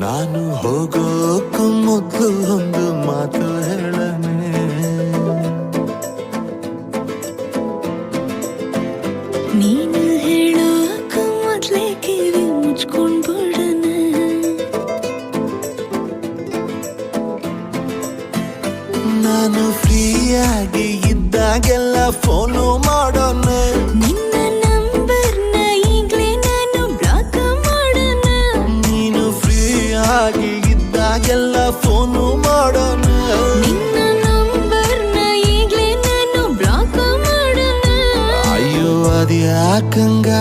ನಾನು ಹೋಗೋಕ್ಕೂ ಮೊದಲು ಒಂದು ಮಾತು ಹೇಳನೆ, ನೀನು ಹೇಳೋಕ್ಕೂ ಮೊದಲೇ ಕಿವಿ ಮುಚ್ಕೊಂಡ್ಬಿಡನೆ. ನಾನು ಫ್ರೀಯಾಗಿ ಇದ್ದಾಗೆಲ್ಲ ಫೋನು ಮಾಡೋಣ, ನಿನ್ನ ನಂಬರ್ನ ಈಗ್ಲೇ ನಾನು ಬ್ಲಾಕ್ ಮಾಡೋಣ. ನೀನು ಫ್ರೀಯಾಗಿ ಇದ್ದಾಗೆಲ್ಲ ಫೋನು ಮಾಡೋಣ. ನಿನ್ನ ನಂಬರ್ನ ಈಗ್ಲೇ ನಾನು ಬ್ಲಾಕ್ ಮಾಡೋಣ. ಅಯ್ಯೋ ಅದ್ಯಾಕಂಗ